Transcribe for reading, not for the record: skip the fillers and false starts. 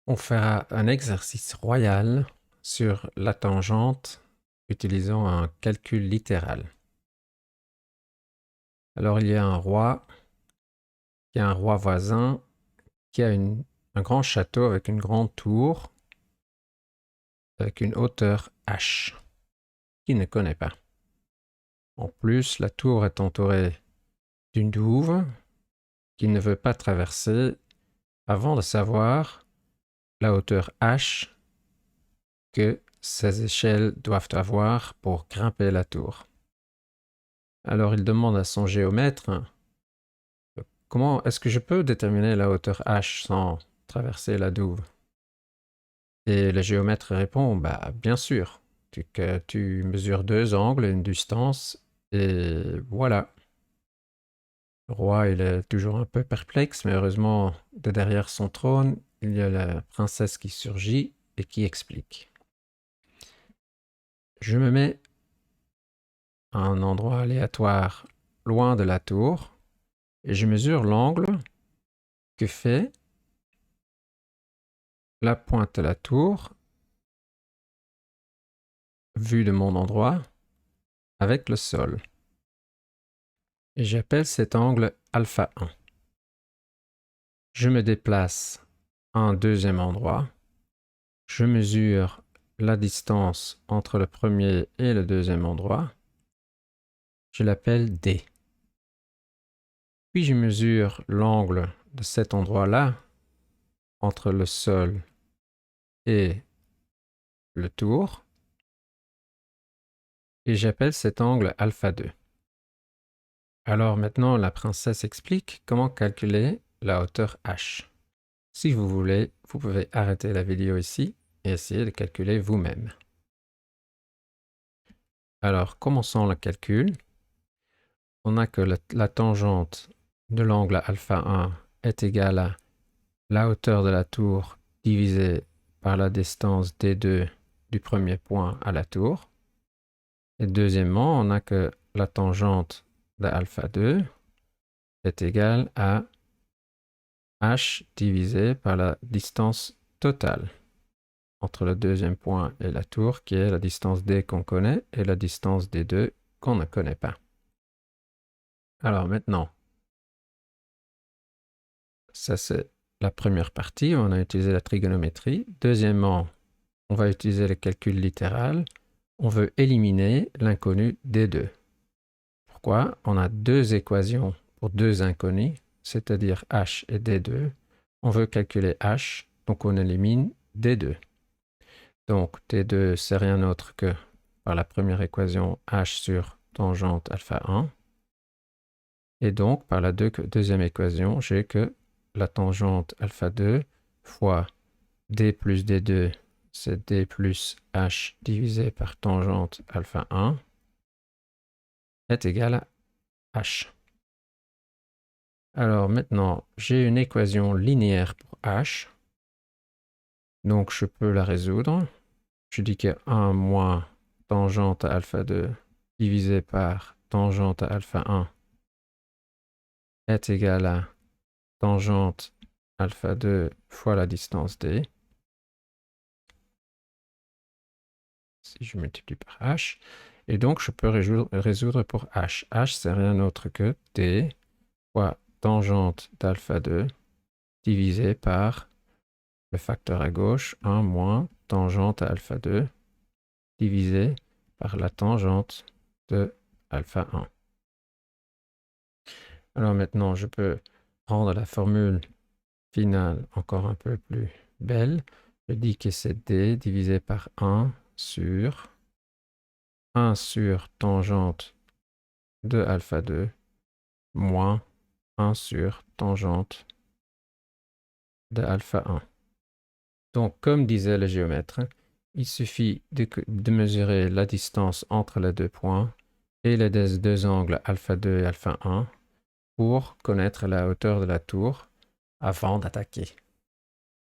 On fera un exercice royal sur la tangente utilisant un calcul littéral. Alors il y a un roi voisin qui a un grand château avec une grande tour avec une hauteur h qu'il ne connaît pas. En plus, la tour est entourée d'une douve qu'il ne veut pas traverser avant de savoir la hauteur h que ces échelles doivent avoir pour grimper la tour. Alors il demande à son géomètre: comment est-ce que je peux déterminer la hauteur h sans traverser la douve? Et le géomètre répond: bah bien sûr, tu mesures deux angles et une distance, et voilà. Le roi, il est toujours un peu perplexe, mais heureusement, de derrière son trône, il y a la princesse qui surgit et qui explique. Je me mets à un endroit aléatoire loin de la tour et je mesure l'angle que fait la pointe de la tour vue de mon endroit avec le sol. Et j'appelle cet angle alpha 1. Je me déplace à un deuxième endroit. Je mesure la distance entre le premier et le deuxième endroit. Je l'appelle D. Puis je mesure l'angle de cet endroit-là entre le sol et le tour. Et j'appelle cet angle alpha 2. Alors maintenant, la princesse explique comment calculer la hauteur h. Si vous voulez, vous pouvez arrêter la vidéo ici et essayer de calculer vous-même. Alors, commençons le calcul. On a que la tangente de l'angle alpha 1 est égale à la hauteur de la tour divisée par la distance D2 du premier point à la tour. Et deuxièmement, on a que la tangente de alpha 2 est égale à h divisé par la distance totale entre le deuxième point et la tour, qui est la distance D qu'on connaît et la distance D2 qu'on ne connaît pas. Alors maintenant, ça c'est la première partie, on a utilisé la trigonométrie. Deuxièmement, on va utiliser le calcul littéral. On veut éliminer l'inconnu D2. Pourquoi? On a deux équations pour deux inconnus, c'est-à-dire h et D2. On veut calculer h, donc on élimine D2. Donc D2, c'est rien d'autre que, par la première équation, h sur tangente alpha 1. Et donc, par la deuxième équation, j'ai que la tangente alpha 2 fois d plus d2, c'est d plus h divisé par tangente alpha 1, est égal à h. Alors maintenant, j'ai une équation linéaire pour h, donc je peux la résoudre. Je dis que 1 moins tangente à alpha 2 divisé par tangente à alpha 1 est égal à tangente alpha 2 fois la distance d. Si je multiplie par h. Et donc, je peux résoudre pour h. h, c'est rien d'autre que d fois tangente d'alpha 2 divisé par le facteur à gauche, 1 moins tangente à alpha 2 divisé par la tangente de alpha 1. Alors maintenant, je peux rendre la formule finale encore un peu plus belle. Je dis que c'est d divisé par 1 sur tangente de alpha 2 moins 1 sur tangente de alpha 1. Donc, comme disait le géomètre, il suffit de mesurer la distance entre les deux points et les deux angles alpha 2 et alpha 1 pour connaître la hauteur de la tour avant d'attaquer.